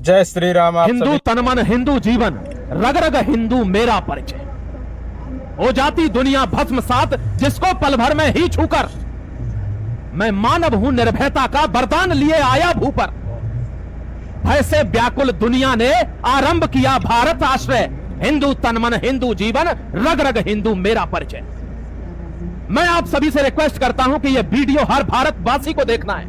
जय श्री राम। हिंदू तनमन हिंदू जीवन, रग रग हिंदू मेरा परिचय। हो जाती दुनिया भस्म सात, जिसको पल भर में ही छूकर मैं मानव हूं निर्भयता का वरदान लिए आया भू पर। भय से व्याकुल दुनिया ने आरंभ किया भारत आश्रय। हिंदू तनमन हिंदू जीवन, रग रग हिंदू मेरा परिचय। मैं आप सभी से रिक्वेस्ट करता हूं कि यह वीडियो हर भारतवासी को देखना है,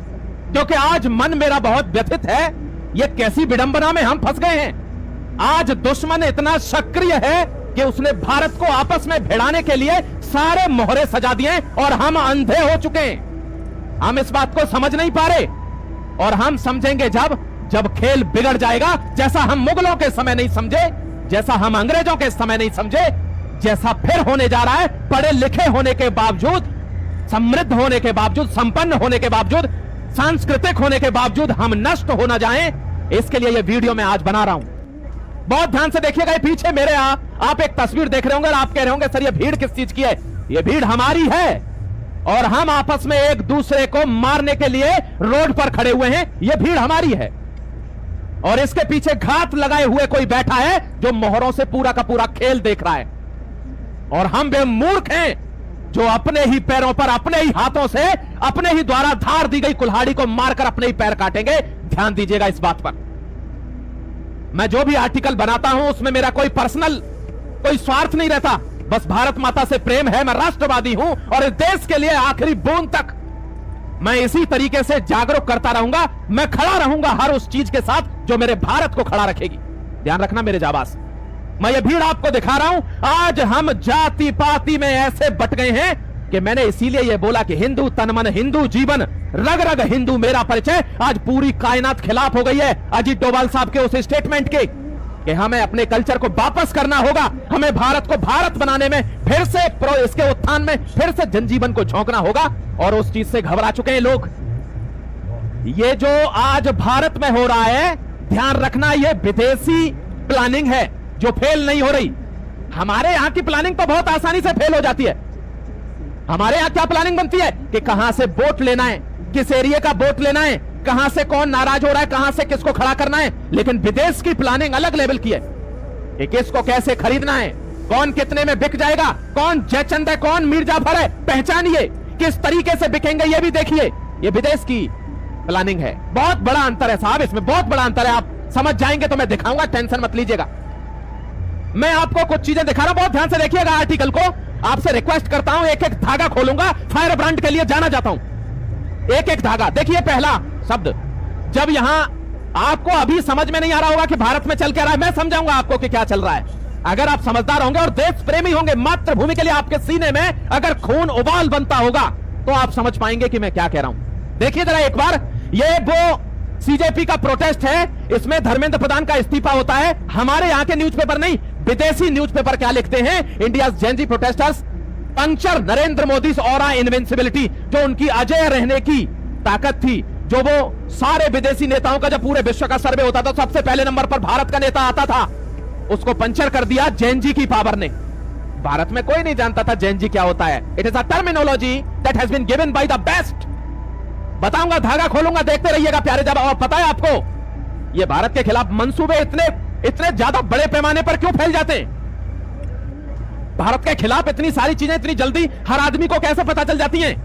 क्योंकि आज मन मेरा बहुत व्यथित है। यह कैसी विडंबना में हम फंस गए हैं। आज दुश्मन इतना सक्रिय है कि उसने भारत को आपस में भिड़ाने के लिए सारे मोहरे सजा दिए और हम अंधे हो चुके हैं। हम इस बात को समझ नहीं पा रहे और हम समझेंगे जब खेल बिगड़ जाएगा, जैसा हम मुगलों के समय नहीं समझे, जैसा हम अंग्रेजों के समय नहीं समझे, जैसा फिर होने जा रहा है। पढ़े लिखे होने के बावजूद, समृद्ध होने के बावजूद, संपन्न होने के बावजूद, सांस्कृतिक होने के बावजूद हम नष्ट हो ना जाएं, इसके लिए यह वीडियो मैं आज बना रहा हूं। बहुत ध्यान से देखिएगा। पीछे मेरे आप एक तस्वीर देख रहे होंगे और आप कह रहे होंगे सर ये भीड़ किस चीज की है। ये भीड़ हमारी है और हम आपस में एक दूसरे को मारने के लिए रोड पर खड़े हुए हैं। ये भीड़ हमारी है और इसके पीछे घात लगाए हुए कोई बैठा है जो मोहरों से पूरा का पूरा खेल देख रहा है। और हम वे मूर्ख हैं जो अपने ही पैरों पर, अपने ही हाथों से, अपने ही द्वारा धार दी गई कुल्हाड़ी को मारकर अपने ही पैर काटेंगे। ध्यान दीजिएगा इस बात पर। मैं जो भी आर्टिकल बनाता हूं उसमें मेरा कोई पर्सनल कोई स्वार्थ नहीं रहता। बस भारत माता से प्रेम है। मैं राष्ट्रवादी हूं और इस देश के लिए आखिरी बूंद तक मैं इसी तरीके से जागरूक करता रहूंगा। मैं खड़ा रहूंगा हर उस चीज के साथ जो मेरे भारत को खड़ा रखेगी। ध्यान रखना मेरे जाबाज, मैं ये भीड़ आपको दिखा रहा हूं। आज हम जाति पाति में ऐसे बट गए हैं कि मैंने इसीलिए ये बोला कि हिंदू तनमन हिंदू जीवन, रग रग हिंदू मेरा परिचय। आज पूरी कायनात खिलाफ हो गई है अजीत डोभाल साहब के उस स्टेटमेंट के कि हमें अपने कल्चर को वापस करना होगा। हमें भारत को भारत बनाने में फिर से, इसके उत्थान में फिर से जनजीवन को झोंकना होगा और उस चीज से घबरा चुके हैं लोग। ये जो आज भारत में हो रहा है, ध्यान रखना, ये विदेशी प्लानिंग है जो फेल नहीं हो रही। हमारे यहां की प्लानिंग तो बहुत आसानी से फेल हो जाती है। हमारे यहां क्या प्लानिंग बनती है कि कहां से वोट लेना है, किस एरिया का वोट लेना है, कहां से कौन नाराज हो रहा है, कहां से किसको खड़ा करना है। लेकिन विदेश की प्लानिंग अलग लेवल की है कि किसको कैसे खरीदना है, कौन कितने में बिक जाएगा, कौन जयचंद है, कौन मीर जाफर है, पहचानिए, किस तरीके से बिकेंगे ये भी देखिए। ये विदेश की प्लानिंग है। बहुत बड़ा अंतर है साहब, इसमें बहुत बड़ा अंतर है। आप समझ जाएंगे तो मैं दिखाऊंगा, टेंशन मत लीजिएगा। मैं आपको कुछ चीजें दिखा रहा हूं, बहुत ध्यान से देखिएगा आर्टिकल को। आपसे रिक्वेस्ट करता हूं, एक एक धागा खोलूंगा। फायर ब्रांड के लिए जाना चाहता हूं। एक एक धागा देखिए। पहला शब्द, जब यहां आपको अभी समझ में नहीं आ रहा होगा कि भारत में चल क्या रहा है, मैं समझाऊंगा आपको कि क्या चल रहा है। अगर आप समझदार होंगे और देश प्रेमी होंगे, मातृभूमि के लिए आपके सीने में अगर खून उबाल बनता होगा तो आप समझ पाएंगे कि मैं क्या कह रहा हूं। देखिए जरा एक बार, ये वो सीजेपी का प्रोटेस्ट है, इसमें धर्मेंद्र प्रधान का इस्तीफा होता है। हमारे यहां के न्यूज़पेपर नहीं, विदेशी न्यूज़पेपर क्या लिखते हैं, India Gen Z protesters puncture Narendra Modi aura invincibility. जो उनकी अजय रहने की ताकत थी, जो वो सारे विदेशी नेताओं का जब पूरे विश्व का सर्वे होता था तो सबसे पहले नंबर पर भारत का नेता आता था, उसको पंचर कर दिया जैन जी की पावर ने। भारत में कोई नहीं जानता था जैन जी क्या होता है। It is a terminology that has been given by the best. बताऊंगा, धागा खोलूंगा, देखते रहिएगा प्यारे जवाब। और पता है आपको ये भारत के खिलाफ मंसूबे इतने ज्यादा बड़े पैमाने पर क्यों फैल जाते हैं? भारत के खिलाफ इतनी सारी चीजें इतनी जल्दी हर आदमी को कैसे पता चल जाती हैं?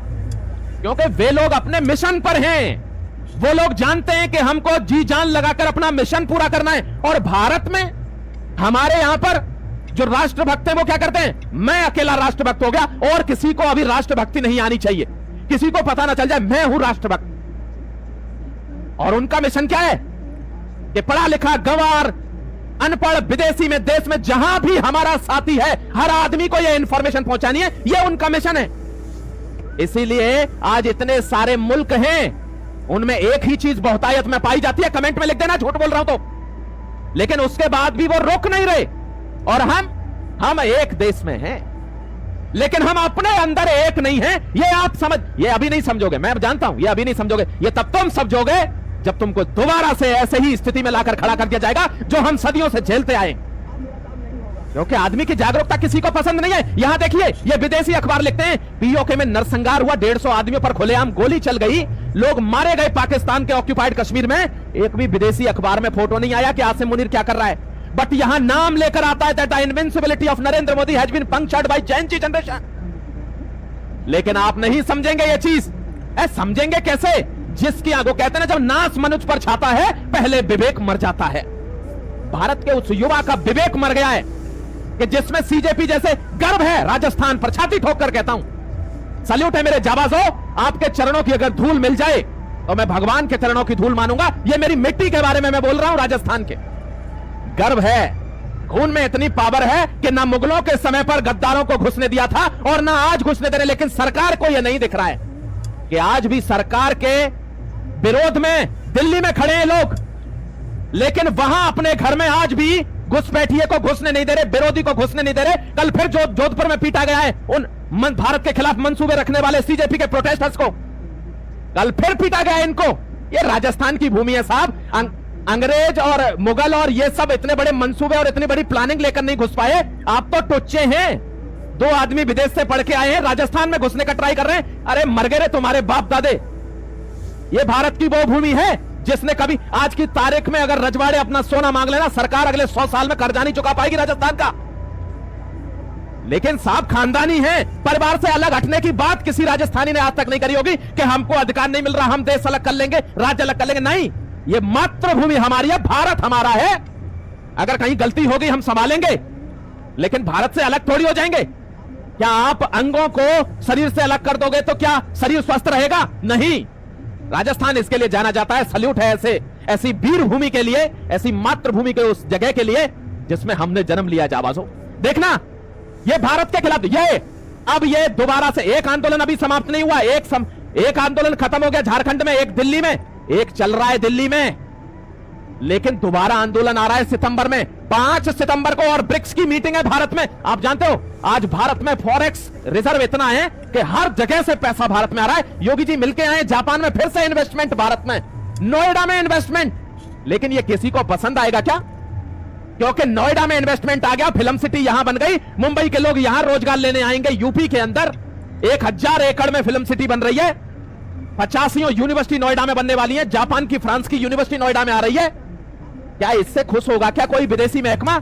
क्योंकि वे लोग अपने मिशन पर हैं। वो लोग जानते हैं कि हमको जी जान लगाकर अपना मिशन पूरा करना है। और भारत में हमारे यहां पर जो राष्ट्रभक्त हैं वो क्या करते हैं, मैं अकेला राष्ट्रभक्त हो गया और किसी को अभी राष्ट्रभक्ति नहीं आनी चाहिए, किसी को पता ना चल जाए मैं हूं राष्ट्रभक्त। और उनका मिशन क्या है कि पढ़ा लिखा, गंवार, अनपढ़, विदेशी में, देश में जहां भी हमारा साथी है, हर आदमी को यह इंफॉर्मेशन पहुंचानी है। यह उनका मिशन है। इसीलिए आज इतने सारे मुल्क हैं, उनमें एक ही चीज बहुतायत में पाई जाती है। कमेंट में लिख देना झूठ बोल रहा हूं तो। लेकिन उसके बाद भी वो रोक नहीं रहे। और हम एक देश में हैं, लेकिन हम अपने अंदर एक नहीं हैं। ये आप ये अभी नहीं समझोगे, मैं जानता हूं, ये अभी नहीं समझोगे। ये तब तुम समझोगे जब तुमको दोबारा से ऐसे ही स्थिति में लाकर खड़ा कर दिया जाएगा जो हम सदियों से झेलते आए। क्योंकि आदमी की जागरूकता किसी को पसंद नहीं है। यहां देखिए, ये विदेशी अखबार लिखते हैं, पीओके में नरसंहार हुआ, 150 आदमियों पर खुलेआम गोली चल गई। लोग मारे गए पाकिस्तान के ऑक्यूपाइड कश्मीर में, एक भी विदेशी अखबार में फोटो नहीं आया कि आसिम मुनीर क्या कर रहा है। बट यहां नाम लेकर आता है that the invincibility of Narendra Modi has been punctured by Gen Z generation. लेकिन आप नहीं समझेंगे ये चीज। समझेंगे कैसे? जिसकी आगो कहते हैं ना, जब नाश मनुष्य पर छाता है पहले विवेक मर जाता है। भारत के उस युवा का विवेक मर गया है कि जिसमें सीजेपी जैसे गर्व है। राजस्थान पर छाती ठोक कर कहता हूं, सल्यूट है मेरे जाबाजों, आपके चरणों की अगर धूल मिल जाए तो मैं भगवान के चरणों की धूल मानूंगा। ये मेरी मिट्टी के बारे में मैं बोल रहा हूं, राजस्थान के। गर्व है, खून में इतनी पावर है कि ना मुगलों के समय पर गद्दारों को घुसने दिया था और ना आज घुसने दे रहे। लेकिन सरकार को यह नहीं दिख रहा है कि आज भी सरकार के विरोध में दिल्ली में खड़े हैं लोग, लेकिन वहां अपने घर में आज भी घुसपैठिए को घुसने नहीं दे रहे, विरोधी को घुसने नहीं दे रहे। कल फिर जोधपुर में पीटा गया है उन भारत के खिलाफ मंसूबे रखने वाले सीजेपी के प्रोटेस्टर्स को, कल फिर पीटा गया है इनको। ये राजस्थान की भूमि है साहब। अंग्रेज और मुगल और ये सब इतने बड़े मंसूबे और इतनी बड़ी प्लानिंग लेकर नहीं घुस पाए। आप तो टुच्चे हैं। 2 आदमी विदेश से पढ़ के आए हैं, राजस्थान में घुसने का ट्राई कर रहे हैं। अरे मर गए रे तुम्हारे बाप दादे। ये भारत की वो भूमि है जिसने कभी, आज की तारीख में अगर रजवाड़े अपना सोना मांग लेना, सरकार अगले 100 साल में कर्जा नहीं चुका पाएगी राजस्थान का। लेकिन साहब खानदानी है, परिवार से अलग हटने की बात किसी राजस्थानी ने आज तक नहीं करी होगी कि हमको अधिकार नहीं मिल रहा, हम देश अलग कर लेंगे, राज्य अलग कर लेंगे। नहीं, ये मातृभूमि हमारी है, भारत हमारा है। अगर कहीं गलती होगी हम संभालेंगे, लेकिन भारत से अलग थोड़ी हो जाएंगे। क्या आप अंगों को शरीर से अलग कर दोगे तो क्या शरीर स्वस्थ रहेगा? नहीं। राजस्थान इसके लिए जाना जाता है। सल्यूट है ऐसी वीर भूमि के लिए, ऐसी मातृभूमि के उस जगह के लिए जिसमें हमने जन्म लिया। जाबाजों देखना, ये भारत के खिलाफ अब ये दोबारा से एक आंदोलन अभी समाप्त नहीं हुआ। एक आंदोलन खत्म हो गया झारखंड में, एक दिल्ली में, एक चल रहा है दिल्ली में, लेकिन दोबारा आंदोलन आ रहा है सितंबर में, 5 सितंबर को। और ब्रिक्स की मीटिंग है भारत में। आप जानते हो आज भारत में फॉरेक्स रिजर्व इतना है कि हर जगह से पैसा भारत में आ रहा है। योगी जी मिलके आए जापान में, फिर से इन्वेस्टमेंट भारत में, नोएडा में इन्वेस्टमेंट। लेकिन ये किसी को पसंद आएगा क्या? क्योंकि नोएडा में इन्वेस्टमेंट आ गया, फिल्म सिटी यहां बन गई, मुंबई के लोग यहां रोजगार लेने आएंगे। यूपी के अंदर 1000 एकड़ में फिल्म सिटी बन रही है, 50 यूनिवर्सिटी नोएडा में बनने वाली है, जापान की, फ्रांस की यूनिवर्सिटी नोएडा में आ रही है। क्या इससे खुश होगा क्या कोई विदेशी महकमा?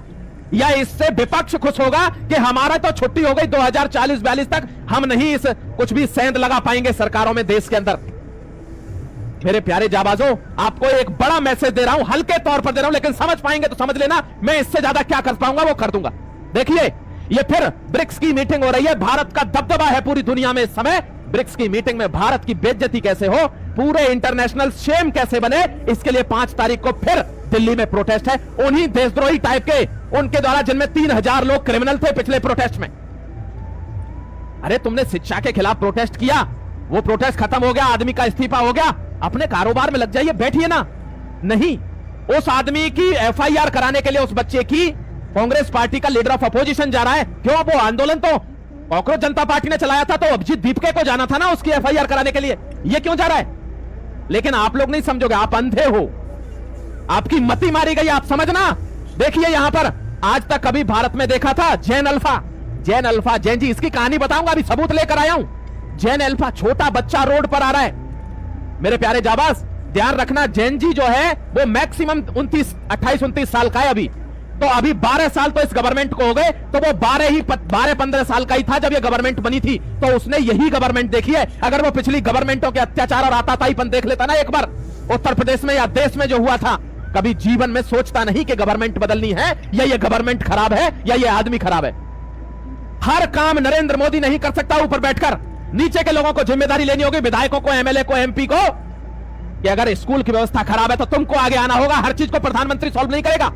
या इससे विपक्ष खुश होगा कि हमारा तो छुट्टी हो गई 2040-42 तक, हम नहीं इस कुछ भी सेंध लगा पाएंगे सरकारों में देश के अंदर। मेरे प्यारे जाबाजों, आपको एक बड़ा मैसेज दे रहा हूं, हल्के तौर पर दे रहा हूं, लेकिन समझ पाएंगे तो समझ लेना। मैं इससे ज्यादा क्या कर पाऊंगा वो कर दूंगा। देखिए, ये फिर ब्रिक्स की मीटिंग हो रही है। भारत का दबदबा है पूरी दुनिया में इस समय। ब्रिक्स की मीटिंग में भारत की बेइज्जती कैसे हो, पूरे इंटरनेशनल शेम कैसे बने, इसके लिए 5 तारीख को फिर दिल्ली में प्रोटेस्ट है। उन्हीं देशद्रोही टाइप के, उनके द्वारा, जिनमें 3000 लोग क्रिमिनल थे पिछले प्रोटेस्ट में। अरे तुमने शिक्षा के खिलाफ प्रोटेस्ट किया, वो प्रोटेस्ट खत्म हो गया, आदमी का इस्तीफा हो गया, अपने कारोबार में लग जाइए, बैठिए ना। नहीं, उस आदमी की FIR कराने के लिए उस बच्चे की कांग्रेस पार्टी का लीडर ऑफ अपोजिशन जा रहा है। क्यों? वो आंदोलन तो कांग्रेस जनता पार्टी ने चलाया था, तो अभिजीत दीपके को जाना था ना उसकी FIR कराने के लिए। ये क्यों जा रहा है? लेकिन आप लोग नहीं समझोगे, आप अंधे हो, आपकी मति मारी गई, आप समझना। देखिए यहां पर आज तक कभी भारत में देखा था जैन अल्फा, जैन जी, इसकी कहानी बताऊंगा, अभी सबूत लेकर आया हूं। जैन अल्फा, छोटा बच्चा रोड पर आ रहा है। मेरे प्यारे जाबाज ध्यान रखना, जैन जी जो है वो मैक्सिमम 28-29 साल का है अभी। तो अभी 12 साल तो इस गवर्नमेंट को हो गए, तो वो 12-15 साल का ही था जब ये गवर्नमेंट बनी थी। तो उसने यही गवर्नमेंट देखी है। अगर वो पिछली गवर्नमेंटों के अत्याचार और आताताईपन देख लेता ना एक बार, उत्तर प्रदेश में या देश में जो हुआ था, कभी जीवन में सोचता नहीं कि गवर्नमेंट बदलनी है, या ये गवर्नमेंट खराब है, या ये आदमी खराब है। हर काम नरेंद्र मोदी नहीं कर सकता ऊपर बैठकर। नीचे के लोगों को जिम्मेदारी लेनी होगी, विधायकों को, MLA को, MP को, कि अगर स्कूल की व्यवस्था खराब है तो तुमको आगे आना होगा। हर चीज को प्रधानमंत्री सॉल्व नहीं करेगा।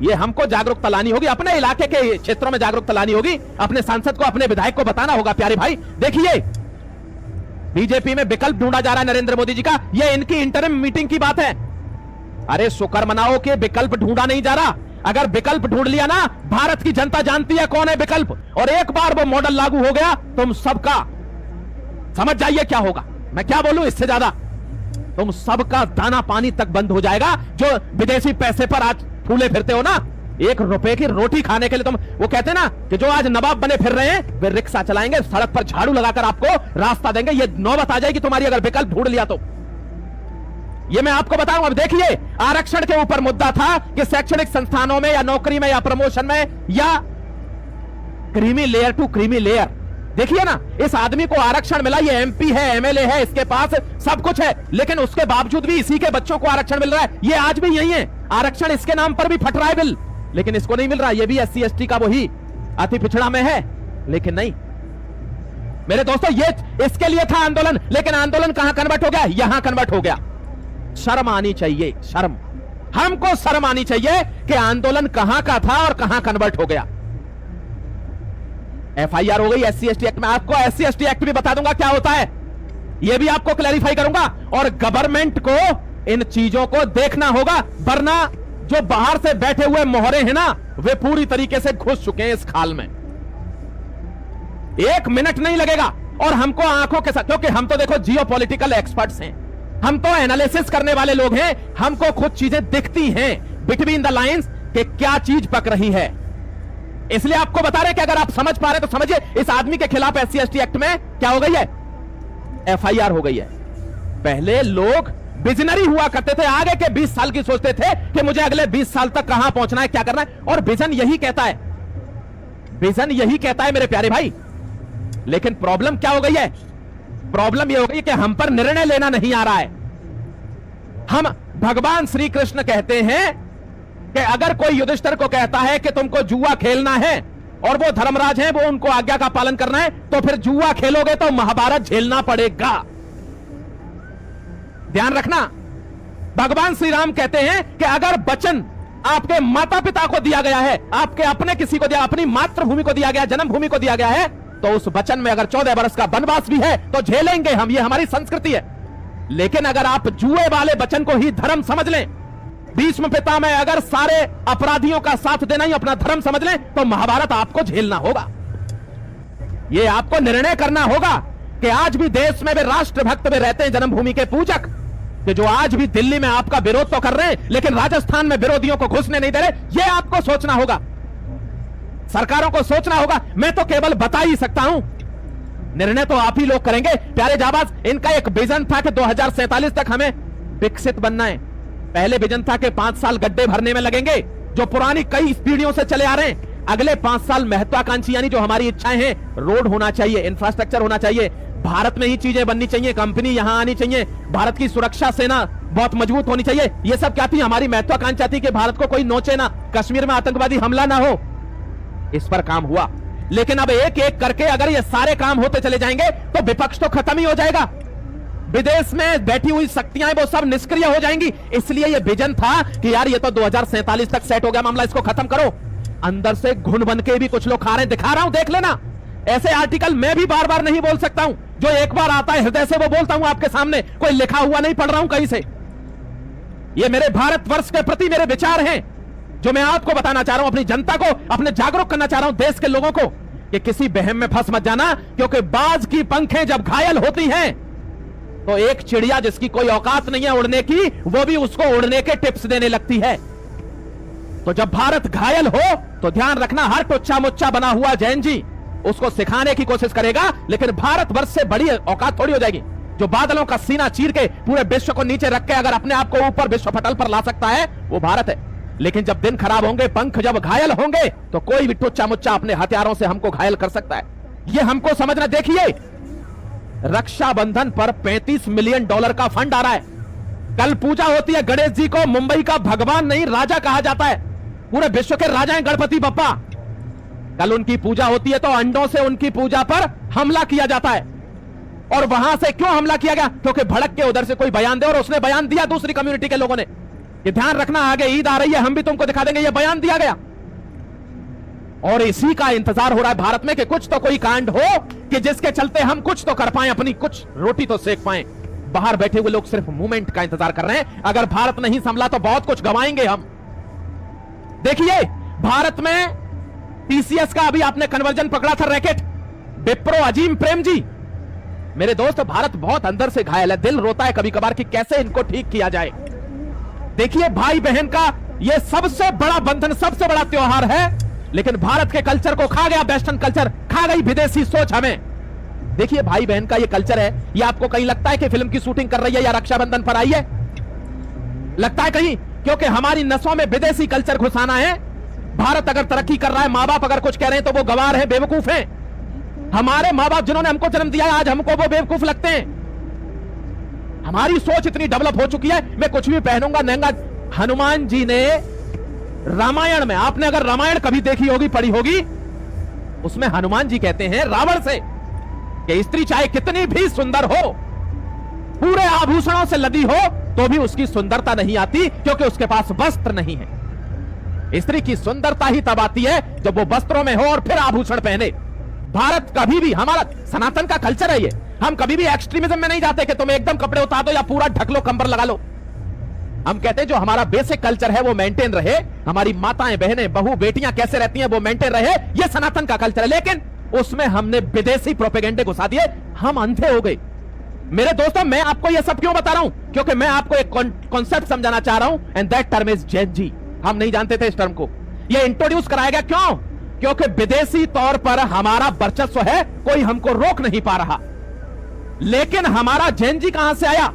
ये हमको जागरूकता लानी होगी, अपने इलाके के क्षेत्रों में जागरूकता लानी होगी, अपने सांसद को, अपने विधायक को बताना होगा। प्यारे भाई देखिए, बीजेपी में विकल्प ढूंढा जा रहा है नरेंद्र मोदी जी का। ये इनकी इंटरिम मीटिंग की बात है। अरे शुक्र मनाओ कि विकल्प ढूंढा नहीं जा रहा। अगर विकल्प ढूंढ लिया ना, भारत की जनता जानती है कौन है विकल्प, और एक बार वो मॉडल लागू हो गया, तुम सबका समझ जाइए क्या होगा। मैं क्या बोलूं इससे ज्यादा, तुम सबका दाना पानी तक बंद हो जाएगा। जो विदेशी पैसे पर आज फूले फिरते हो ना, 1 रुपए की रोटी खाने के लिए तुम, वो कहते हैं ना कि जो आज नवाब बने फिर रहे हैं वे रिक्शा चलाएंगे, सड़क पर झाड़ू लगाकर आपको रास्ता देंगे। ये नौबत आ जाएगी तुम्हारी अगर विकल्प ढूंढ लिया तो। ये मैं आपको बताऊं। अब देखिए, आरक्षण के ऊपर मुद्दा था कि शैक्षणिक संस्थानों में या नौकरी में या प्रमोशन में या creamy layer to creamy layer, देखिए ना, इस आदमी को आरक्षण मिला, ये एमपी है, एमएलए है, इसके पास सब कुछ है, लेकिन उसके बावजूद भी इसी के बच्चों को आरक्षण मिल रहा है। ये आज भी यही है, आरक्षण इसके नाम पर भी फट रहा है बिल, लेकिन इसको नहीं मिल रहा। ये भी SC ST का वही अति पिछड़ा में है, लेकिन नहीं मेरे दोस्तों, ये इसके लिए था आंदोलन, लेकिन आंदोलन कहां कन्वर्ट हो गया? यहां कन्वर्ट हो गया। शर्म आनी चाहिए, शर्म, हमको शर्म आनी चाहिए कि आंदोलन कहां का था और कहां कन्वर्ट हो गया। FIR हो गई SC ST एक्ट में। आपको SC ST एक्ट भी बता दूंगा क्या होता है, यह भी आपको क्लैरिफाई करूंगा। और गवर्नमेंट को इन चीजों को देखना होगा, वरना जो बाहर से बैठे हुए मोहरे हैं ना, वे पूरी तरीके से घुस चुके हैं इस खाल में। 1 मिनट नहीं लगेगा। और हमको आंखों के साथ, क्योंकि हम तो देखो जियोपॉलिटिकल एक्सपर्ट्स हैं, हम तो एनालिसिस करने वाले लोग हैं, हमको खुद चीजें दिखती हैं बिटवीन द लाइंस कि क्या चीज पक रही है। इसलिए आपको बता रहे कि अगर आप समझ पा रहे तो समझिए, इस आदमी के खिलाफ SC ST एक्ट में क्या हो गई है? FIR हो गई है। पहले लोग विजनरी हुआ करते थे, आगे के 20 साल की सोचते थे कि मुझे अगले 20 साल तक कहां पहुंचना है, क्या करना है, और विजन यही कहता है, विजन यही कहता है मेरे प्यारे भाई। लेकिन प्रॉब्लम क्या हो गई है? प्रॉब्लम यह हो गई कि हम पर निर्णय लेना नहीं आ रहा है। हम, भगवान श्री कृष्ण कहते हैं कि अगर कोई युधिष्ठिर को कहता है कि तुमको जुआ खेलना है और वो धर्मराज हैं, वो उनको आज्ञा का पालन करना है, तो फिर जुआ खेलोगे तो महाभारत झेलना पड़ेगा। ध्यान रखना, भगवान श्री राम कहते हैं कि अगर वचन आपके माता पिता को दिया गया है, आपके अपने किसी को दिया, अपनी मातृभूमि को दिया गया, जन्मभूमि को दिया गया है, तो उस वचन में अगर 14 वर्ष का वनवास भी है तो झेलेंगे हम, ये हमारी संस्कृति है। लेकिन अगर आप जुए वाले वचन को ही धर्म समझ लें, भीष्म पितामह अगर सारे अपराधियों का साथ देना ही अपना धर्म समझ लें, तो महाभारत आपको झेलना होगा। यह आपको निर्णय करना होगा कि आज भी देश में वे राष्ट्रभक्त में रहते हैं, जन्मभूमि के पूजक, कि जो आज भी दिल्ली में आपका विरोध तो कर रहे हैं, लेकिन राजस्थान में विरोधियों को घुसने नहीं दे रहे। यह आपको सोचना होगा, सरकारों को सोचना होगा। मैं तो केवल बता ही सकता हूं, निर्णय तो आप ही लोग करेंगे। प्यारे जाबाज, इनका एक विजन था कि 2047 तक हमें विकसित बनना है। पहले विजन था कि 5 साल गड्ढे भरने में लगेंगे, जो पुरानी कई पीढ़ियों से चले आ रहे हैं। अगले 5 साल महत्वाकांक्षी, यानी जो हमारी इच्छाएं हैं, रोड होना चाहिए, इंफ्रास्ट्रक्चर होना चाहिए, भारत में ही चीजें बननी चाहिए, कंपनी यहां आनी चाहिए, भारत की सुरक्षा सेना बहुत मजबूत होनी चाहिए। ये सब क्या थी? हमारी महत्वाकांक्षा थी कि भारत को कोई नोचे ना, कश्मीर में आतंकवादी हमला ना हो। इस पर काम हुआ, लेकिन अब एक एक करके अगर ये सारे काम होते चले जाएंगे तो विपक्ष तो खत्म ही हो जाएगा। विदेश में बैठी हुई शक्तियां वो सब निष्क्रिय हो जाएंगी। इसलिए ये विजन था कि यार ये तो 2047 तक सेट हो गया मामला, इसको खत्म करो। अंदर से घुन बन के भी कुछ लोग खा रहे हैं, दिखा रहा हूं, देख लेना। ऐसे आर्टिकल मैं भी बार बार नहीं बोल सकता हूं, जो एक बार आता है हृदय से वो बोलता हूं आपके सामने, कोई लिखा हुआ नहीं पढ़ रहा हूं कहीं से। ये मेरे भारतवर्ष के प्रति मेरे विचार हैं, जो मैं आपको बताना चाह रहा हूं, अपनी जनता को, अपने जागरूक करना चाह रहा हूं, देश के लोगों को, कि किसी बहम में फंस मत जाना। क्योंकि बाज की पंखें जब घायल होती हैं तो एक चिड़िया जिसकी कोई औकात नहीं है उड़ने की, वो भी उसको उड़ने के टिप्स देने लगती है। तो जब भारत घायल हो तो ध्यान रखना, हर टुच्चा मुच्चा बना हुआ जैन जी उसको सिखाने की कोशिश करेगा, लेकिन भारतवर्ष से बड़ी औकात थोड़ी हो जाएगी। जो बादलों का सीना चीर के पूरे विश्व को नीचे रख के अगर अपने आप को ऊपर विश्व पटल पर ला सकता है, वो भारत है। लेकिन जब दिन खराब होंगे, पंख जब घायल होंगे, तो कोई भी टुच्चा मुच्चा अपने हथियारों से हमको घायल कर सकता है। ये हमको समझना। देखिए, रक्षाबंधन पर $35 मिलियन का फंड आ रहा है। कल पूजा होती है गणेश जी को, मुंबई का भगवान नहीं राजा कहा जाता है, पूरे विश्व के राजा हैं गणपति बप्पा। कल उनकी पूजा होती है तो अंडों से उनकी पूजा पर हमला किया जाता है। और वहां से क्यों हमला किया गया? क्योंकि भड़क के उधर से कोई बयान दे, और उसने बयान दिया दूसरी कम्युनिटी के लोगों ने, ये ध्यान रखना आगे ईद आ रही है, हम भी तुमको दिखा देंगे, ये बयान दिया गया। और इसी का इंतजार हो रहा है भारत में कि कुछ तो कोई कांड हो कि जिसके चलते हम कुछ तो कर पाए, अपनी कुछ रोटी तो सेक पाए। बाहर बैठे हुए लोग सिर्फ मूवमेंट का इंतजार कर रहे हैं। अगर भारत नहीं संभला तो बहुत कुछ गंवाएंगे हम। देखिए, भारत में TCS का अभी आपने कन्वर्जन पकड़ा था, रैकेट, विप्रो अजीम प्रेम जी। मेरे दोस्त, भारत बहुत अंदर से घायल है, दिल रोता है कभी कभार कि कैसे इनको ठीक किया जाए। देखिए, भाई बहन का यह सबसे बड़ा बंधन, सबसे बड़ा त्योहार है, लेकिन भारत के कल्चर को खा गया वेस्टर्न कल्चर, खा गई विदेशी सोच हमें। देखिए भाई बहन का ये कल्चर है, ये आपको कहीं लगता है कि फिल्म की शूटिंग कर रही है या रक्षाबंधन पर आई है? लगता है कहीं? क्योंकि हमारी नसों में विदेशी कल्चर घुसाना है। भारत अगर तरक्की कर रहा है, मां बाप अगर कुछ कह रहे हैं तो वो गवार है, बेवकूफ है। हमारे मां बाप जिन्होंने हमको जन्म दिया है, आज हमको वो बेवकूफ लगते हैं। हमारी सोच इतनी डेवलप हो चुकी है, मैं कुछ भी पहनूंगा महंगा। हनुमान जी ने रामायण में, आपने अगर रामायण कभी देखी होगी, पढ़ी होगी, उसमें हनुमान जी कहते हैं रावण से कि स्त्री चाहे कितनी भी सुंदर हो, पूरे आभूषणों से लदी हो, तो भी उसकी सुंदरता नहीं आती, क्योंकि उसके पास वस्त्र नहीं है। स्त्री की सुंदरता ही तब आती है जब वो वस्त्रों में हो और फिर आभूषण पहने। भारत कभी भी, हमारा सनातन का कल्चर है ये, हम कभी भी एक्सट्रीमिज्म में नहीं जाते कि तुम एकदम कपड़े उतार दो या पूरा ढक लो, कंबर लगा लो। हम कहते हैं जो हमारा बेसिक कल्चर है वो मेंटेन रहे, हमारी माताएं, बहनें, बहू, बेटियां कैसे रहती हैं वो मेंटेन रहे, ये सनातन का कल्चर है। लेकिन उसमें हमने विदेशी प्रोपेगेंडे घुसा दिए, हम अंधे हो गए। मेरे दोस्तों, मैं आपको ये सब क्यों बता रहा हूं? क्योंकि मैं आपको एक कॉन्सेप्ट समझाना चाह रहा हूं, एंड दैट टर्म इज जेन जी। हम नहीं जानते थे इस टर्म को, ये इंट्रोड्यूस कराया गया। क्यों? क्योंकि विदेशी तौर पर हमारा वर्चस्व है, कोई हमको रोक नहीं पा रहा। लेकिन हमारा जेन जी कहां से आया?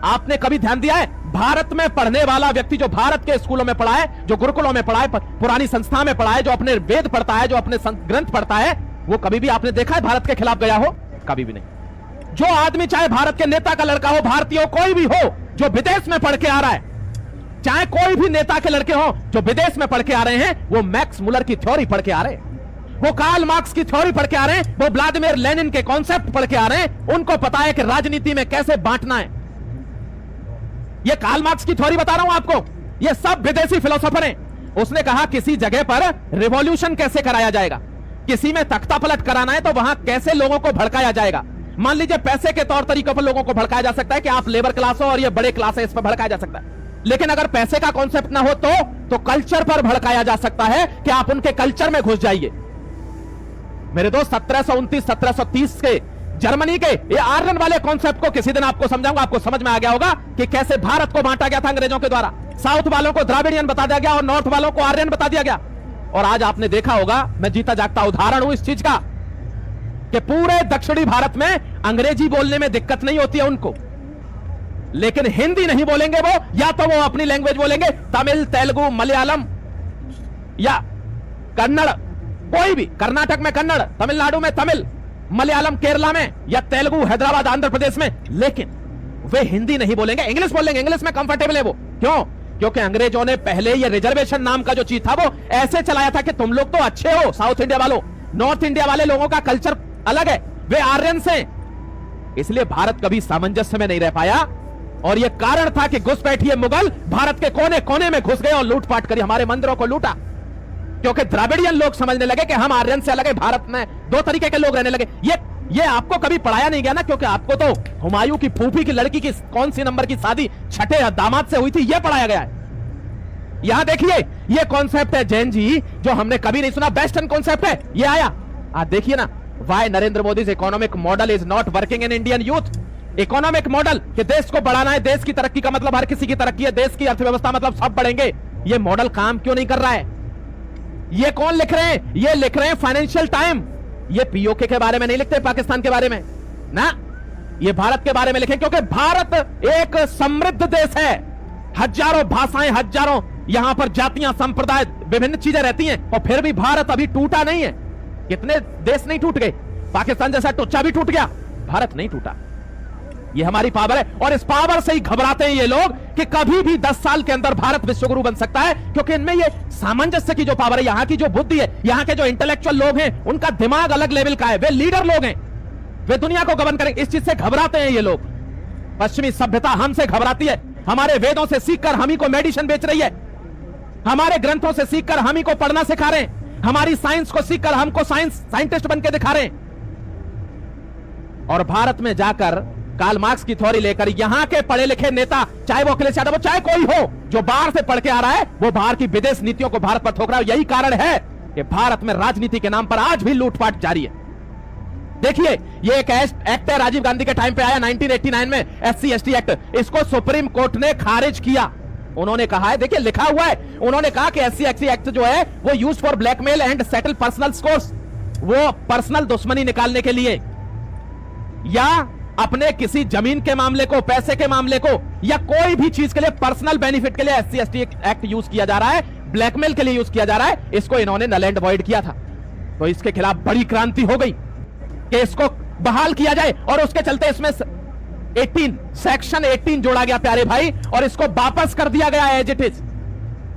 आपने कभी ध्यान दिया है? भारत में पढ़ने वाला व्यक्ति जो भारत के स्कूलों में पढ़ा है, जो गुरुकुलों में पढ़ा है, पुरानी संस्था में पढ़ा है, जो अपने वेद पढ़ता है, जो अपने ग्रंथ पढ़ता है, वो कभी भी आपने देखा है भारत के खिलाफ गया हो? कभी भी नहीं। जो आदमी, चाहे भारत के नेता का लड़का हो, भारतीय हो, कोई भी हो, जो विदेश में पढ़ के आ रहा है, चाहे कोई भी नेता के लड़के हो जो विदेश में पढ़ के आ रहे हैं, वो मैक्स मुलर की थ्योरी पढ़ के आ रहे हैं, वो कार्ल मार्क्स की थ्योरी पढ़ के आ रहे हैं, वो व्लादिमीर लेनिन के कॉन्सेप्ट पढ़ के आ रहे हैं। उनको पता है कि राजनीति में कैसे बांटना है। ये कार्ल मार्क्स की थ्योरी बता रहा हूं आपको, ये सब विदेशी फिलोसोफर हैं। उसने कहा किसी जगह पर रिवॉल्यूशन कैसे कराया जाएगा, किसी में तख्ता पलट कराना है तो वहां कैसे लोगों को भड़काया जाएगा। मान लीजिए पैसे के तौर तरीकों पर लोगों को भड़काया जा सकता है कि आप लेबर क्लास हो और ये बड़े क्लास है, इस पर भड़काया जा सकता है। लेकिन अगर पैसे का कॉन्सेप्ट ना हो तो कल्चर पर भड़काया जा सकता है कि आप उनके कल्चर में घुस जाइए। मेरे दोस्त, 1729 1730 के जर्मनी के ये आर्यन वाले कॉन्सेप्ट को किसी दिन आपको समझाऊंगा, आपको समझ में आ गया होगा कि कैसे भारत को बांटा गया था अंग्रेजों के द्वारा। साउथ वालों को द्राविडियन बता दिया गया और नॉर्थ वालों को आर्यन बता दिया गया। और आज आपने देखा होगा, मैं जीता जागता उदाहरण हूं इस चीज का, कि पूरे दक्षिणी भारत में अंग्रेजी बोलने में दिक्कत नहीं होती है उनको, लेकिन हिंदी नहीं बोलेंगे वो, या तो वो अपनी लैंग्वेज बोलेंगे, तमिल, तेलुगु, मलयालम या कन्नड़, कोई भी। कर्नाटक में कन्नड़, तमिलनाडु में तमिल, मलयालम केरला में, या तेलुगु हैदराबाद आंध्र प्रदेश में, लेकिन वे हिंदी नहीं बोलेंगे, इंग्लिश बोलेंगे। इंग्लिश में कंफर्टेबल है वो। क्यों? क्योंकि अंग्रेजों ने पहले ये रिजर्वेशन नाम का जो चीज था वो ऐसे चलाया था कि तुम लोग तो अच्छे हो, साउथ इंडिया वालों, नॉर्थ इंडिया वाले लोगों का कल्चर अलग है, वे आर्यंस हैं। इसलिए भारत कभी सामंजस्य में नहीं रह पाया, और यह कारण था कि घुसपैठिए मुगल भारत के कोने कोने में घुस गए और लूटपाट करी, हमारे मंदिरों को लूटा। क्योंकि द्राविडियन लोग समझने लगे कि हम आर्यन से अलग है, भारत में दो तरीके के लोग रहने लगे। ये आपको कभी पढ़ाया नहीं गया ना, क्योंकि आपको तो हुमायूं की फूफी की लड़की की कौन सी नंबर की शादी छठे दामाद से हुई थी, यह पढ़ाया गया है। यहां देखिए, ये कॉन्सेप्ट है जैन जी, जो हमने कभी नहीं सुना, वेस्टर्न कॉन्सेप्ट है, ये आया। आप देखिए ना, why Narendra Modi economic model is not working in Indian youth. Economic model कि देश को बढ़ाना है, देश की तरक्की का मतलब हर किसी की तरक्की है, देश की अर्थव्यवस्था मतलब सब बढ़ेंगे, ये मॉडल काम क्यों नहीं कर रहा है? ये कौन लिख रहे हैं? ये लिख रहे हैं फाइनेंशियल टाइम। ये पीओके के बारे में नहीं लिखते, पाकिस्तान के बारे में ना, ये भारत के बारे में लिखे, क्योंकि भारत एक समृद्ध देश है, हजारों भाषाएं, हजारों यहां पर जातियां, संप्रदाय, विभिन्न चीजें रहती हैं, और फिर भी भारत अभी टूटा नहीं है। कितने देश नहीं टूट गए, पाकिस्तान जैसा टुच्चा भी टूट गया, भारत नहीं टूटा। ये हमारी पावर है, और इस पावर से ही घबराते हैं ये लोग कि कभी भी 10 साल के अंदर भारत विश्वगुरु बन सकता है, क्योंकि इनमें ये सामंजस्य की जो पावर है, यहां की जो बुद्धि है, यहां के जो इंटेलेक्चुअल लोग हैं, उनका दिमाग अलग लेवल का है, वे लीडर लोग हैं, वे दुनिया को गवर्न करेंगे। इस चीज से घबराते हैं ये लोग। पश्चिमी सभ्यता हमसे घबराती है, हमारे वेदों से सीखकर हम ही को मेडिसिन बेच रही है, हमारे ग्रंथों से सीखकर हम ही को पढ़ना सिखा रहे हैं, हमारी साइंस को सीखकर हमको साइंटिस्ट बनकर दिखा रहे हैं। और भारत में जाकर कार्ल मार्क्स की थ्योरी लेकर यहां के पढ़े लिखे नेता, चाहे वो अखिलेश यादव हो, चाहे कोई हो, जो बाहर से पढ़ के आ रहा है, वो बाहर की विदेश नीतियों को भारत पर थोप रहा है। यही कारण है कि भारत में राजनीति के नाम पर आज भी लूटपाट जारी है। देखिए, ये एक एक्ट है, राजीव गांधी के टाइम पे आया 1989 में, SC/ST एक्ट। इसको सुप्रीम कोर्ट ने खारिज किया। उन्होंने कहा है, देखिए लिखा हुआ है, उन्होंने कहा कि SC एक्ट जो है वो use for blackmail and settle personal scores, वो पर्सनल दुश्मनी निकालने के लिए या अपने किसी जमीन के मामले को, पैसे के मामले को या कोई भी चीज के लिए पर्सनल बेनिफिट के लिए SC एक्ट यूज किया जा रहा है, ब्लैकमेल के लिए यूज किया जा रहा है। इसको इन्होंने नल एंड वॉइड किया था, तो इसके खिलाफ बड़ी क्रांति हो गई कि इसको बहाल किया जाए और उसके चलते इसमें सेक्शन 18 जोड़ा गया प्यारे भाई, और इसको वापस कर दिया गया एज इट इज।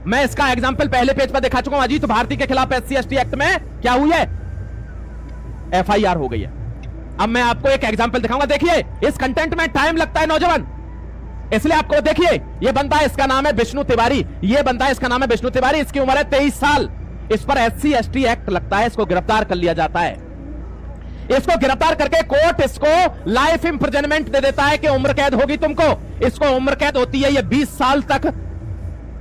मैं इसका एग्जांपल पहले पेज पर दिखा चुका हूं। अजीत भारती के खिलाफ SC ST एक्ट में क्या हुई है, FIR हो गई है। अब मैं आपको एक एग्जांपल दिखाऊंगा। देखिए इस कंटेंट में टाइम लगता है नौजवान, इसलिए आपको देखिए, ये बंदा है, इसका नाम है विष्णु तिवारी, ये बंदा है, इसका नाम है विष्णु तिवारी, इसकी उम्र है 23 साल। इस पर SC ST एक्ट लगता है, इसको गिरफ्तार कर लिया जाता है। इसको गिरफ्तार करके कोर्ट इसको लाइफ इंप्रिजनमेंट दे देता है कि उम्र कैद होगी तुमको। इसको उम्र कैद होती है, ये 20 साल तक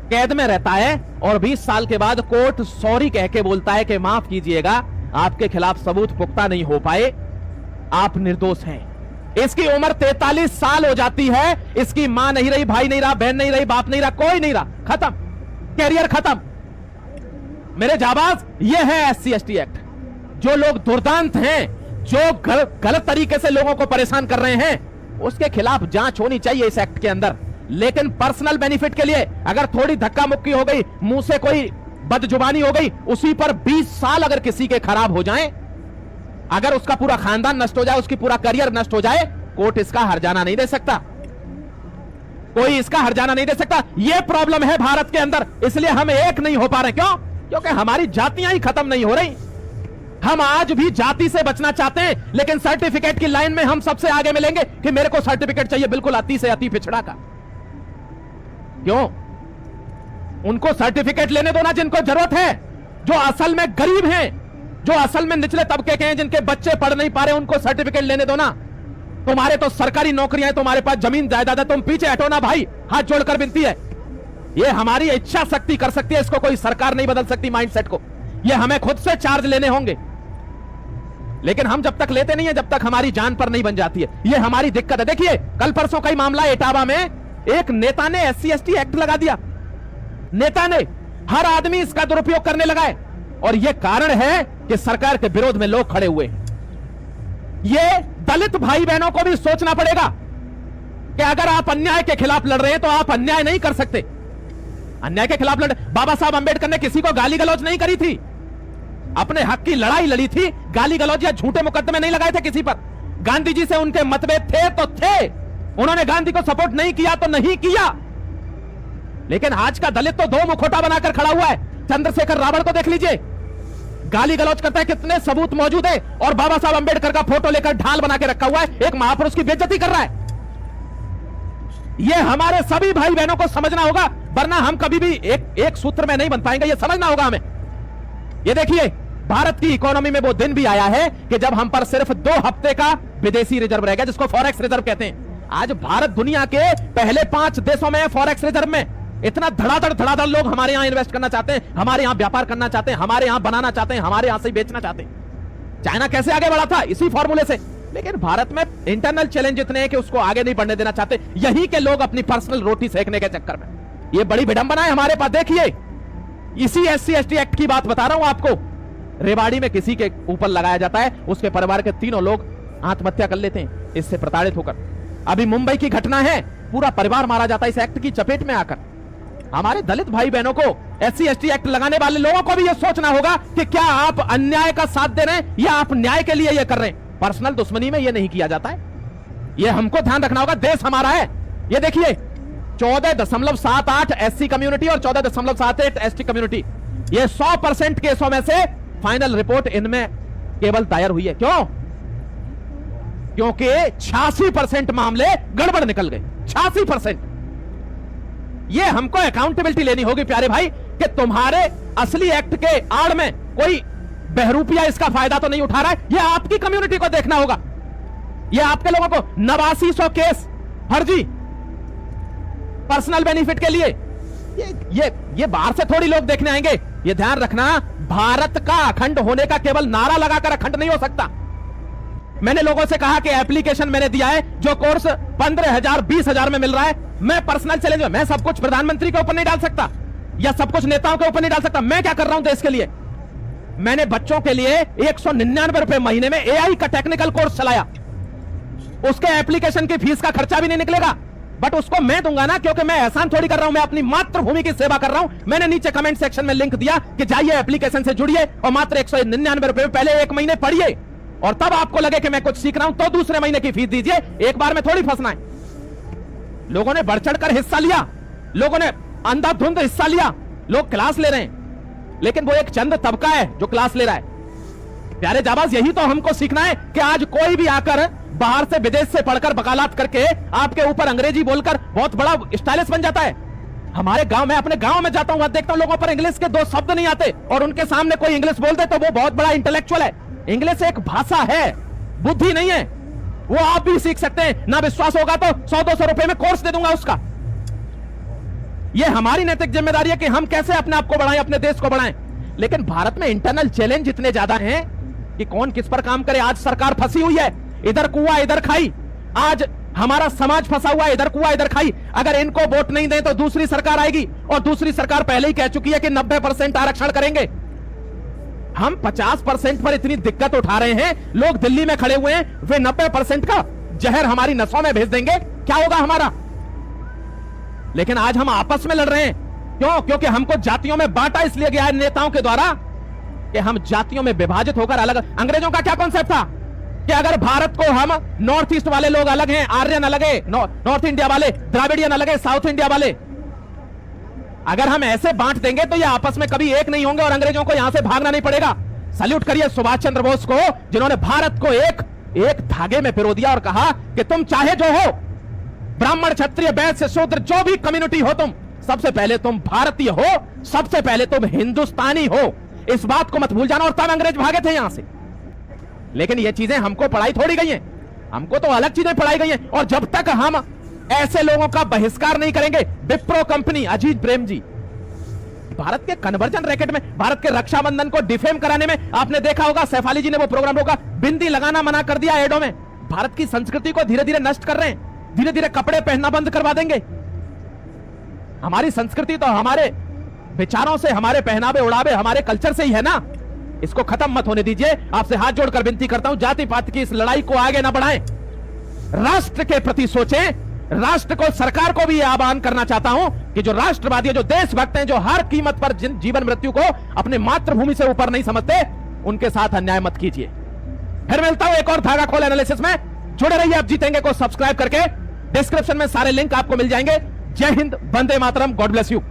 कैद में रहता है और 20 साल के बाद कोर्ट सॉरी कह के बोलता है कि माफ कीजिएगा, आपके खिलाफ सबूत पुख्ता नहीं हो पाए, आप निर्दोष हैं। इसकी उम्र 43 साल हो जाती है, इसकी मां नहीं रही, भाई नहीं रहा, बहन नहीं रही, बाप नहीं रहा, कोई नहीं रहा, खत्म, कैरियर खत्म। मेरे जाबाज, ये है SC ST एक्ट। जो लोग दुर्दांत हैं, जो गलत तरीके से लोगों को परेशान कर रहे हैं, उसके खिलाफ जांच होनी चाहिए इस एक्ट के अंदर। लेकिन पर्सनल बेनिफिट के लिए अगर थोड़ी धक्का मुक्की हो गई, मुंह से कोई बदजुबानी हो गई, उसी पर 20 साल अगर किसी के खराब हो जाएं, अगर उसका पूरा खानदान नष्ट हो जाए, उसकी पूरा करियर नष्ट हो जाए, कोर्ट इसका हर्जाना नहीं दे सकता, कोई इसका हर्जाना नहीं दे सकता। यह प्रॉब्लम है भारत के अंदर, इसलिए हम एक नहीं हो पा रहे। क्यों? क्योंकि हमारी जातियां ही खत्म नहीं हो रही। हम आज भी जाति से बचना चाहते हैं, लेकिन सर्टिफिकेट की लाइन में हम सबसे आगे मिलेंगे कि मेरे को सर्टिफिकेट चाहिए, बिल्कुल अति से अति पिछड़ा का। क्यों? उनको सर्टिफिकेट लेने दो ना जिनको जरूरत है, जो असल में गरीब हैं, जो असल में निचले तबके के हैं, जिनके बच्चे पढ़ नहीं पा रहे, उनको सर्टिफिकेट लेने दो ना। तुम्हारे तो सरकारी नौकरियां हैं, तुम्हारे पास जमीन जायदाद है, तुम पीछे हटो ना भाई, हाथ जोड़कर विनती है। ये हमारी इच्छा शक्ति कर सकती है, इसको कोई सरकार नहीं बदल सकती माइंडसेट को। ये हमें खुद से चार्ज लेने होंगे, लेकिन हम जब तक लेते नहीं है, जब तक हमारी जान पर नहीं बन जाती है, ये हमारी दिक्कत है। देखिए कल परसों का ही मामला इटावा में, एक नेता ने SC ST एक्ट लगा दिया। नेता ने, हर आदमी इसका दुरुपयोग करने लगा है, और यह कारण है कि सरकार के विरोध में लोग खड़े हुए हैं। ये दलित भाई बहनों को भी सोचना पड़ेगा कि अगर आप अन्याय के खिलाफ लड़ रहे हैं तो आप अन्याय नहीं कर सकते। अन्याय के खिलाफ लड़, बाबा साहब अंबेडकर ने किसी को गाली गलौज नहीं करी थी, अपने हक की लड़ाई लड़ी थी, गाली गलौज या झूठे मुकदमे नहीं लगाए थे किसी पर। गांधी जी से उनके मतभेद थे तो थे, उन्होंने गांधी को सपोर्ट नहीं किया तो नहीं किया। लेकिन आज का दलित तो दो मुखौटा बनाकर खड़ा हुआ है। चंद्रशेखर रावण को देख लीजिए, गाली गलौज करता है, कितने सबूत मौजूद है, और बाबा साहब अंबेडकर का फोटो लेकर ढाल बना के रखा हुआ है, एक महापुरुष की बेइज्जती कर रहा है। यह हमारे सभी भाई बहनों को समझना होगा, वरना हम कभी भी एक सूत्र में नहीं बन पाएंगे। यह समझना होगा हमें। यह देखिए, भारत की इकोनॉमी में वो दिन भी आया है कि जब हम पर सिर्फ 2 हफ्ते का विदेशी रिजर्व रह गया, जिसको फॉरेक्स रिजर्व कहते हैं। आज भारत दुनिया के पहले 5 देशों में है फॉरेक्स रिजर्व में। इतना धड़ाधड़ लोग हमारे यहां इन्वेस्ट करना चाहते हैं, हमारे यहां व्यापार करना चाहते हैं, हमारे यहां बनाना चाहते हैं, हमारे यहां से बेचना चाहते हैं। चाइना कैसे आगे बढ़ा था? इसी फॉर्मूले से। लेकिन भारत में इंटरनल चैलेंज इतने हैं कि उसको आगे नहीं बढ़ने देना चाहते। यही के लोग अपनी पर्सनल रोटी सेकने के चक्कर में, ये बड़ी विडंबना है हमारे पास। देखिए, इसी SC ST एक्ट की बात बता रहा हूं आपको। रेवाड़ी में किसी के ऊपर लगाया जाता है, उसके परिवार के 3 लोग आत्महत्या कर लेते हैं इससे प्रताड़ित होकर। अभी मुंबई की घटना है, पूरा परिवार मारा जाता है इस एक्ट की चपेट में आकर। हमारे दलित भाई बहनों को, SC ST एक्ट लगाने वाले लोगों को भी यह सोचना होगा कि क्या आप अन्याय का साथ दे रहे हैं या आप न्याय के लिए यह कर रहे हैं। पर्सनल दुश्मनी में यह नहीं किया जाता है, यह हमको ध्यान रखना होगा। देश हमारा है। यह देखिए, 14.78 SC कम्युनिटी और 14.78 ST कम्युनिटी, ये 100% केसों में से फाइनल रिपोर्ट इनमें केवल दायर हुई है। क्यों? क्योंकि 86% मामले गड़बड़ निकल गए। 86%। ये हमको अकाउंटेबिलिटी लेनी होगी प्यारे भाई, कि तुम्हारे असली एक्ट के आड़ में कोई बहरूपिया इसका फायदा तो नहीं उठा रहा है। यह आपकी कम्युनिटी को देखना होगा। यह आपके लोगों को 8900 केस फर्जी पर्सनल बेनिफिट के लिए, ये बाहर से थोड़ी लोग देखने आएंगे। ये ध्यान रखना, भारत का अखंड होने का केवल नारा लगाकर अखंड नहीं हो सकता। मैंने लोगों से कहा कि एप्लीकेशन मैंने दिया है, जो कोर्स 15,000 20,000 में मिल रहा है, मैं पर्सनल चैलेंज, मैं सब कुछ प्रधानमंत्री के ऊपर नहीं डाल सकता या सब कुछ नेताओं के ऊपर नहीं डाल सकता। मैं क्या कर रहा हूं देश के लिए? मैंने बच्चों के लिए 199 रुपए महीने में एआई का टेक्निकल कोर्स चलाया। उसके एप्लीकेशन की फीस का खर्चा भी नहीं निकलेगा, बट उसको मैं दूंगा ना, क्योंकि मैं एहसान थोड़ी कर रहा हूं, मैं अपनी मातृभूमि की सेवा कर रहा हूं। मैंने नीचे कमेंट सेक्शन में लिंक दिया कि जाइए एप्लीकेशन से जुड़िए और मात्र 199 रुपए में पहले 1 महीने पढ़िए, और तब आपको लगे कि मैं कुछ सीख रहा हूं तो दूसरे महीने की फीस दीजिए। एक बार में थोड़ी फंसना है। लोगों ने बढ़ चढ़कर हिस्सा लिया, लोगों ने अंधाधुंध हिस्सा लिया, लोग क्लास ले रहे हैं, लेकिन वो एक चंद तबका है जो क्लास ले रहा है। प्यारे जाबाज, यही तो हमको सीखना है कि आज कोई भी आकर बाहर से विदेश से पढ़कर वकालत करके आपके ऊपर अंग्रेजी बोलकर बहुत बड़ा स्टाइलिश बन जाता है। हमारे गांव में, अपने गांव में जाता हूं, देखता हूं लोगों पर इंग्लिश के 2 शब्द नहीं आते और उनके सामने कोई इंग्लिश बोल दे तो वो बहुत बड़ा इंटेलेक्चुअल है। इंग्लिश एक भाषा है, बुद्धि नहीं है। वो आप भी सीख सकते हैं। ना विश्वास होगा तो 100-200 रुपए में कोर्स दे दूंगा उसका। ये हमारी नैतिक जिम्मेदारी है कि हम कैसे अपने आप को बढ़ाएं, अपने देश को बढ़ाएं। लेकिन भारत में इंटरनल चैलेंज इतने ज्यादा हैं कि कौन किस पर काम करे। आज सरकार फंसी हुई है, इधर कुआं इधर खाई। आज हमारा समाज फंसा हुआ है, इधर कुआं इधर खाई। अगर इनको वोट नहीं दें तो दूसरी सरकार आएगी, और दूसरी सरकार पहले ही कह चुकी है कि 90% आरक्षण करेंगे। हम 50% पर इतनी दिक्कत उठा रहे हैं, लोग दिल्ली में खड़े हुए हैं, वे 90% का जहर हमारी नसों में भेज देंगे, क्या होगा हमारा? लेकिन आज हम आपस में लड़ रहे हैं। क्यों? क्योंकि हमको जातियों में बांटा इसलिए गया है नेताओं के द्वारा कि हम जातियों में विभाजित होकर अलग। अंग्रेजों का क्या कॉन्सेप्ट था कि अगर भारत को हम नॉर्थ ईस्ट वाले लोग अलग हैं, आर्यन अलग है, नॉर्थ इंडिया वाले, द्राविडियन अलग है, साउथ इंडिया वाले, अगर हम ऐसे बांट देंगे तो ये आपस में कभी एक नहीं होंगे और अंग्रेजों को यहां से भागना नहीं पड़ेगा। सल्यूट करिए सुभाष चंद्र बोस को, जिन्होंने भारत को एक धागे में पिरो दिया और कहा कि तुम चाहे जो हो, ब्राह्मण, क्षत्रिय, वैश्य, शूद्र, जो भी कम्युनिटी हो तुम, सबसे पहले तुम भारतीय हो, सबसे पहले तुम हिंदुस्तानी हो। इस बात को मत भूल जाना। और तब अंग्रेज भागे थे यहां से। लेकिन ये चीजें हमको पढ़ाई थोड़ी गई हैं, हमको तो अलग चीजें पढ़ाई गई हैं। और जब तक हम ऐसे लोगों का बहिष्कार नहीं करेंगे, विप्रो कंपनी, अजीत प्रेम जी, भारत के कन्वर्जन रैकेट में, भारत के रक्षाबंधन को डिफेम कराने में, आपने देखा होगा सैफ अली जी ने वो प्रोग्राम रोका, बिंदी लगाना मना कर दिया एडों में। भारत की संस्कृति को धीरे धीरे नष्ट कर रहे हैं, धीरे धीरे कपड़े पहनना बंद करवा देंगे। हमारी संस्कृति तो हमारे विचारों से, हमारे पहनावे उड़ावे, हमारे कल्चर से ही है ना। इसको खत्म मत होने दीजिए। आपसे हाथ जोड़कर विनती करता हूं, जाति पात की इस लड़ाई को आगे ना बढ़ाएं, राष्ट्र के प्रति सोचें। राष्ट्र को, सरकार को भी यह आह्वान करना चाहता हूं कि जो राष्ट्रवादी, जो देशभक्त हैं, जो हर कीमत पर जीवन मृत्यु को अपने मातृभूमि से ऊपर नहीं समझते, उनके साथ अन्याय मत कीजिए। फिर मिलता हूं एक और धागा खोल एनालिसिस में। जुड़े रहिए आप जीतेंगे को सब्सक्राइब करके। डिस्क्रिप्शन में सारे लिंक आपको मिल जाएंगे। जय Hind, Vande Mataram, God bless you.